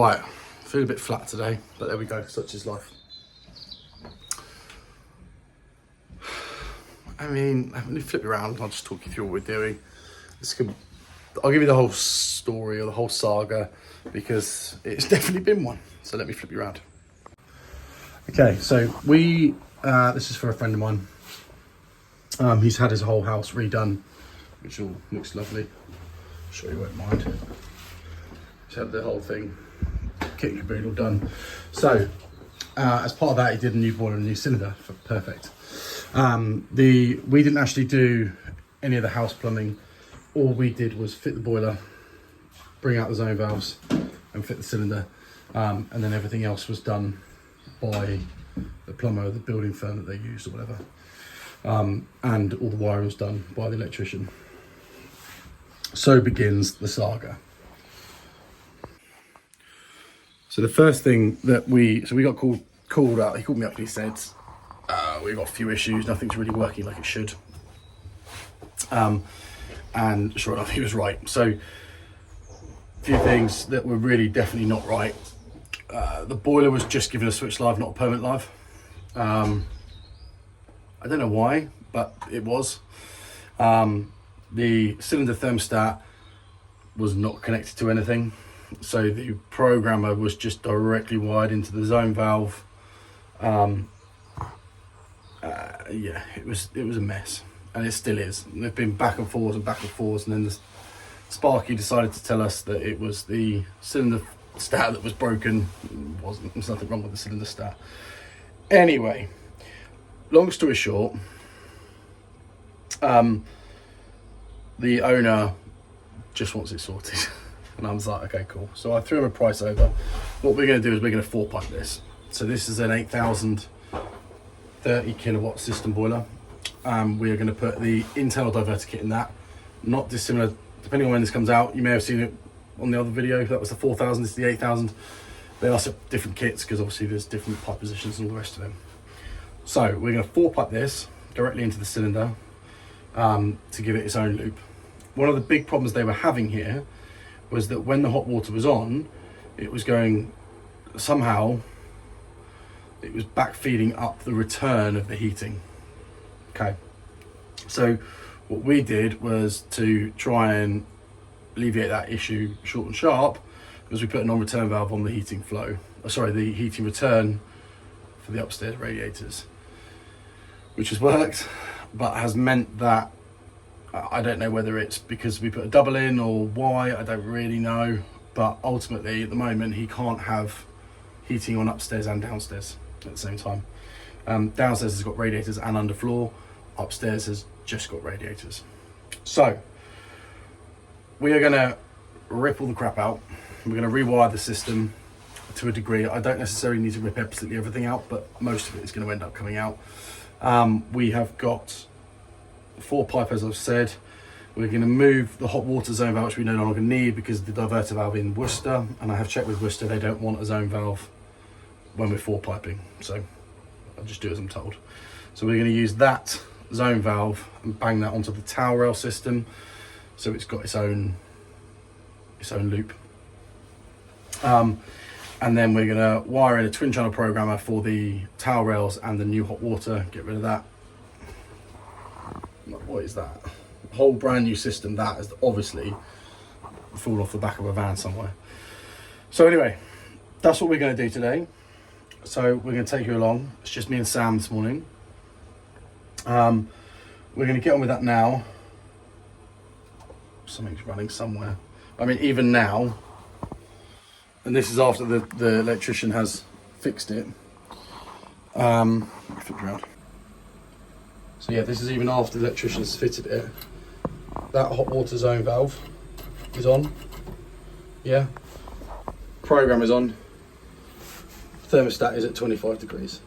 Right, feel a bit flat today, but there we go, such is life. I mean, let me flip it around, I'll just talk you through what we're doing. I'll give you the whole story or the whole saga because it's definitely been one. So let me flip you around. Okay, so this is for a friend of mine. He's had his whole house redone, which all looks lovely. I'm sure you won't mind. He's had the whole thing, kit and caboodle all done. So as part of that, he did a new boiler and a new cylinder. Perfect. We didn't actually do any of the house plumbing. All we did was fit the boiler, bring out the zone valves and fit the cylinder. And then everything else was done by the plumber, the building firm that they used or whatever. And all the wiring was done by the electrician. So begins the saga. So the first thing that we got called out, he called me up and he said, we've got a few issues, nothing's really working like it should. And sure enough, he was right. So a few things that were really definitely not right. The boiler was just given a switch live, not a permanent live. I don't know why, but it was. The cylinder thermostat was not connected to anything. So the programmer was just directly wired into the zone valve. Yeah, it was a mess, and it still is. And they've been back and forwards, and then the Sparky decided to tell us that it was the cylinder stat that was broken. There's nothing wrong with the cylinder stat. Anyway, long story short, the owner just wants it sorted. And I was like, okay, cool. So I threw him a price over. What we're going to do is we're going to 4-pipe this. So this is an 8,000 30 kilowatt system boiler. We are going to put the internal diverter kit in that. Not dissimilar, depending on when this comes out. You may have seen it on the other video. That was the 4,000, this is the 8,000. They are different kits because obviously there's different pipe positions and all the rest of them. So we're going to 4-pipe this directly into the cylinder to give it its own loop. One of the big problems they were having here was that when the hot water was on, it was going, somehow, it was back feeding up the return of the heating. Okay, so what we did was to try and alleviate that issue short and sharp, was we put a non-return valve on the heating flow, the heating return for the upstairs radiators, which has worked, but has meant that I don't know whether it's because we put a double in or why, I don't really know, but ultimately at the moment he can't have heating on upstairs and downstairs at the same time. Downstairs has got radiators and underfloor, upstairs has just got radiators. So we are going to rip all the crap out. We're going to rewire the system to a degree. I don't necessarily need to rip absolutely everything out, but most of it is going to end up coming out. We have got 4-pipe, as I've said. We're going to move the hot water zone valve, which we no longer need because of the diverter valve in Worcester, and I have checked with Worcester, they don't want a zone valve when we're 4-piping, so I'll just do as I'm told. So we're going to use that zone valve and bang that onto the towel rail system, so it's got its own loop. And then we're going to wire in a twin channel programmer for the towel rails and the new hot water, get rid of that. What is that? Whole brand new system. That has obviously fallen off the back of a van somewhere. So anyway, that's what we're going to do today. So we're going to take you along. It's just me and Sam this morning. We're going to get on with that now. Something's running somewhere. I mean, even now, and this is after the electrician has fixed it. Flip around. So yeah, this is even after the electrician's fitted it. That hot water zone valve is on. Yeah. Program is on. Thermostat is at 25 degrees.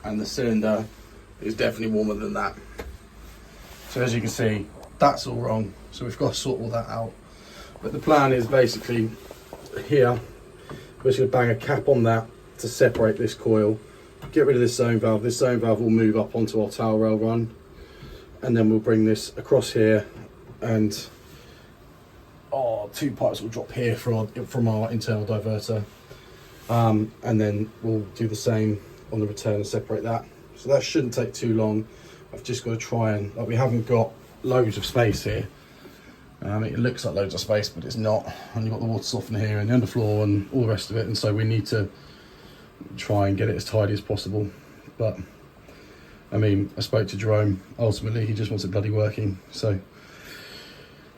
And the cylinder is definitely warmer than that. So as you can see, that's all wrong. So we've got to sort all that out. But the plan is basically here, we're just going to bang a cap on that to separate this coil. Get rid of this zone valve. This zone valve will move up onto our towel rail run, and then we'll bring this across here and our 2 pipes will drop here from our internal diverter, and then we'll do the same on the return and separate that. So that shouldn't take too long. I've just got to try and, like, we haven't got loads of space here. It looks like loads of space, but it's not. And you've got the water softener here and the underfloor and all the rest of it, and so we need to try and get it as tidy as possible. But I mean, I spoke to Jerome. Ultimately, he just wants it bloody working. So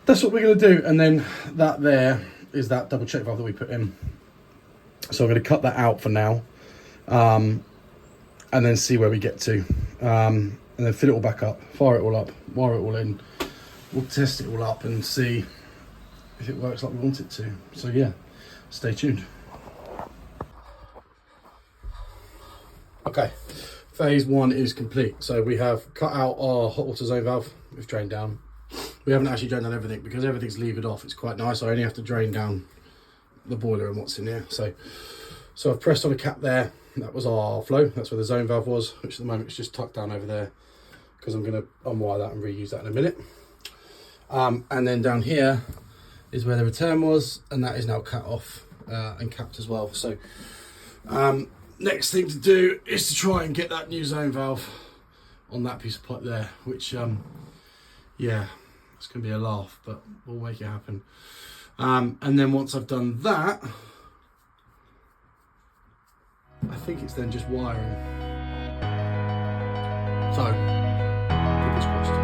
that's what we're going to do. And then that there is that double check valve that we put in. So I'm going to cut that out for now, and then see where we get to, and then fill it all back up, fire it all up, wire it all in. We'll test it all up and see if it works like we want it to. So yeah, stay tuned. Okay, phase 1 is complete. So we have cut out our hot water zone valve. We've drained down. We haven't actually drained down everything because everything's levered off. It's quite nice. I only have to drain down the boiler and what's in here. So I've pressed on a cap there. That was our flow. That's where the zone valve was, which at the moment is just tucked down over there because I'm going to unwire that and reuse that in a minute. And then down here is where the return was, and that is now cut off and capped as well. So next thing to do is to try and get that new zone valve on that piece of pipe there, which yeah, it's going to be a laugh, but we'll make it happen. And then once I've done that, I think it's then just wiring. So, fingers crossed.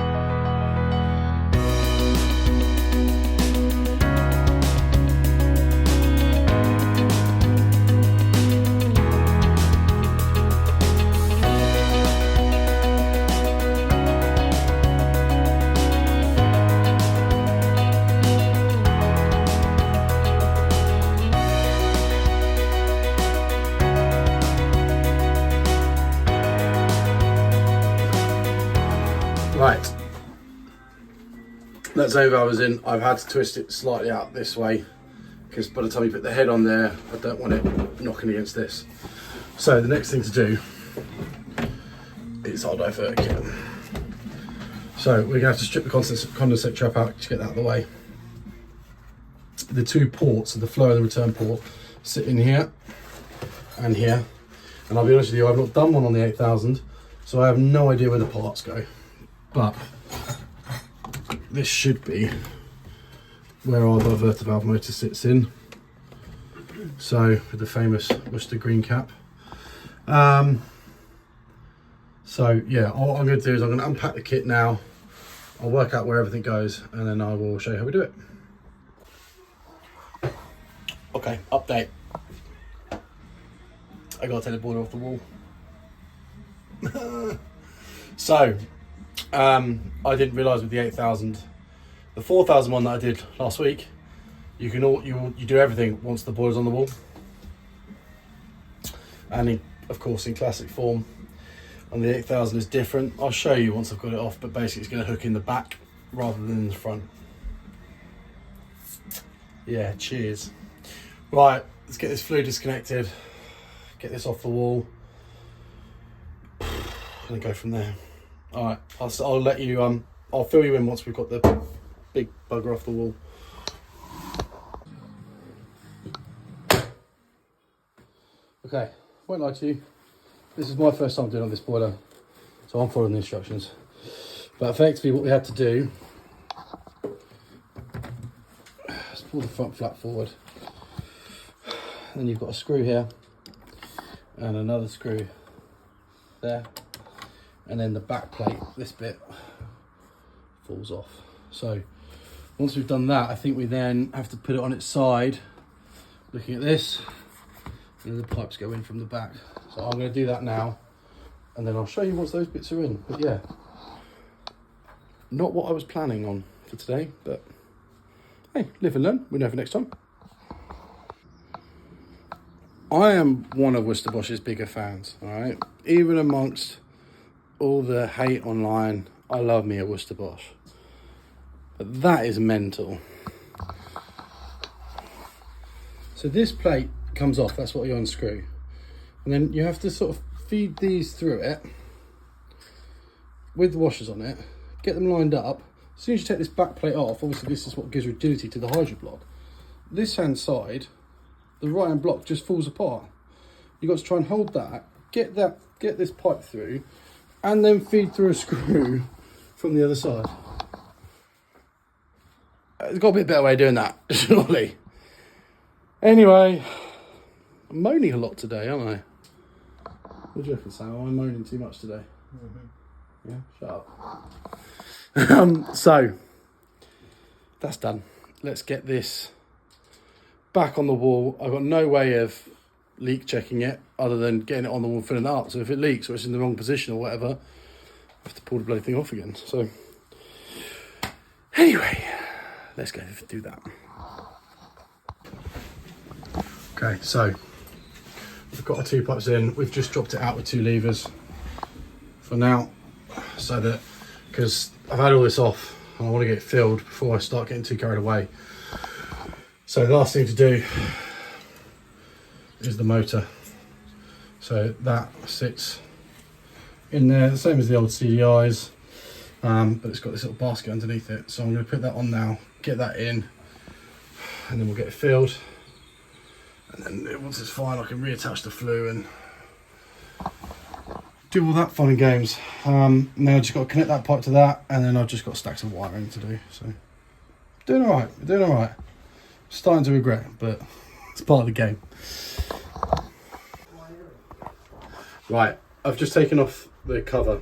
Right, that zone valve is in. I've had to twist it slightly out this way because by the time you put the head on there, I don't want it knocking against this. So the next thing to do is our divert kit. So we're gonna have to strip the condensate trap out to get that out of the way. The 2 ports, so the flow and the return port, sit in here and here. And I'll be honest with you, I've not done one on the 8000, so I have no idea where the parts go. But this should be where our diverter valve motor sits in. So with the famous Worcester green cap. So yeah, all I'm going to do is I'm going to unpack the kit now. I'll work out where everything goes, and then I will show you how we do it. Okay, update. I got to take the boiler off the wall. So I didn't realise with the 8000, the 4000 one that I did last week, you do everything once the boiler's on the wall. And of course in classic form, on the 8000 is different. I'll show you once I've got it off, but basically it's going to hook in the back rather than in the front. Yeah, cheers. Right, let's get this flue disconnected, get this off the wall, and go from there. All right, I'll let you, I'll fill you in once we've got the big bugger off the wall. Okay, won't lie to you, this is my first time doing on this boiler, so I'm following the instructions. But effectively what we had to do, let's pull the front flap forward. Then you've got a screw here, and another screw there. And then the back plate, this bit, falls off. So once we've done that, I think we then have to put it on its side, looking at this, and the pipes go in from the back. So I'm going to do that now, and then I'll show you once those bits are in. But yeah, not what I was planning on for today, but hey, live and learn. We know for next time. I am one of Werboss's bigger fans, all right? Even amongst all the hate online, I love me a Werboss. But that is mental. So this plate comes off, that's what you unscrew. And then you have to sort of feed these through it with the washers on it, get them lined up, as soon as you take this back plate off, obviously this is what gives rigidity to the hydro block. This hand side, the right hand block just falls apart. You've got to try and hold that, get this pipe through, and then feed through a screw from the other side. There's got to be a better way of doing that, surely. Anyway, I'm moaning a lot today, aren't I? What do you reckon, Sam? Am I moaning too much today? Mm-hmm. Yeah, shut up. So, that's done. Let's get this back on the wall. I've got no way of leak checking it other than getting it on the wall and filling it up. So if it leaks or it's in the wrong position or whatever, I have to pull the bloody thing off again. So, anyway, let's go do that. Okay, so we've got our 2 pipes in. We've just dropped it out with 2 levers for now, so that, because I've had all this off and I want to get it filled before I start getting too carried away. So the last thing to do is the motor. So that sits in there, the same as the old CDIs, but it's got this little basket underneath it. So I'm going to put that on now, get that in, and then we'll get it filled. And then once it's fine, I can reattach the flue and do all that fun and games. Now I've just got to connect that pipe to that, and then I've just got stacks of wiring to do. So doing all right, we're doing all right. Starting to regret, but it's part of the game. Right, I've just taken off the cover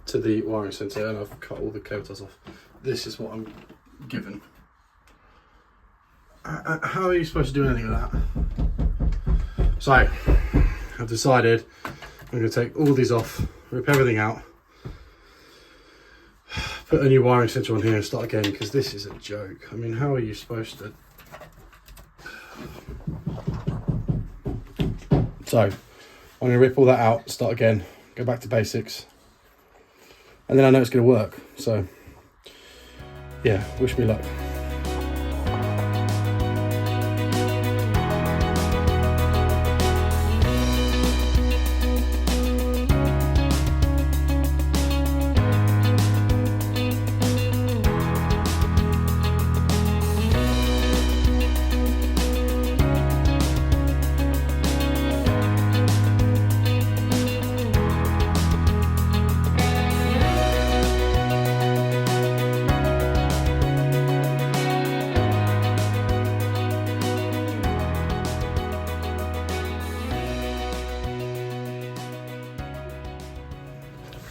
to the wiring centre and I've cut all the cable ties off. This is what I'm given. How are you supposed to do anything with that? So, I've decided I'm going to take all these off, rip everything out, put a new wiring centre on here and start again, because this is a joke. I mean, how are you supposed to... So, I'm going to rip all that out, start again, go back to basics, and then I know it's going to work. So, yeah, wish me luck.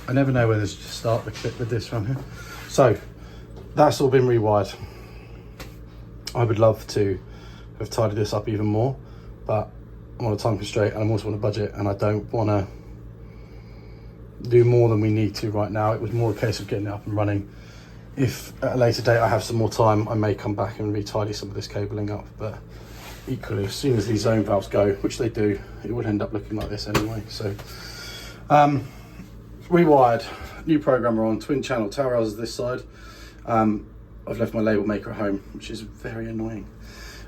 I never know whether to start the clip with this one here. So that's all been rewired. I would love to have tidied this up even more, but I'm on a time constraint and I'm also on a budget, and I don't want to do more than we need to right now. It was more a case of getting it up and running. If at a later date I have some more time, I may come back and re-tidy some of this cabling up, but equally, as soon as these zone valves go, which they do, it would end up looking like this anyway. So rewired, new programmer on, twin channel tower houses this side. I've left my label maker at home, which is very annoying.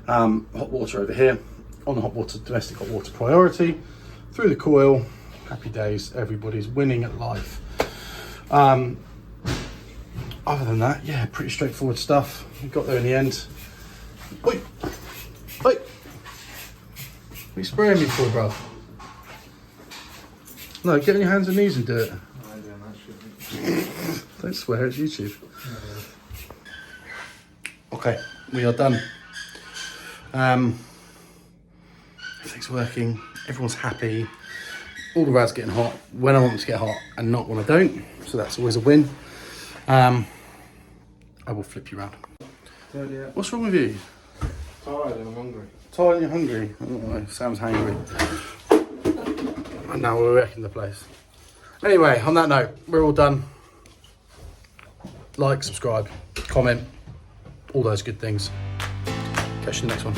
Hot water over here, on the hot water, domestic hot water priority, through the coil, happy days, everybody's winning at life. Other than that, yeah, pretty straightforward stuff. We got there in the end. Oi! Oi! What are you spraying me for, bro? No, get on your hands and knees and do it. Don't swear, it's YouTube. Okay, we are done. Everything's working, everyone's happy. All the rads getting hot when I want them to get hot and not when I don't. So that's always a win. I will flip you around. What's wrong with you? Tired and I'm hungry. Tired and you're hungry? Oh, Sam's hangry. And now we're wrecking the place. Anyway, on that note, we're all done. Like, subscribe, comment, all those good things. Catch you in the next one.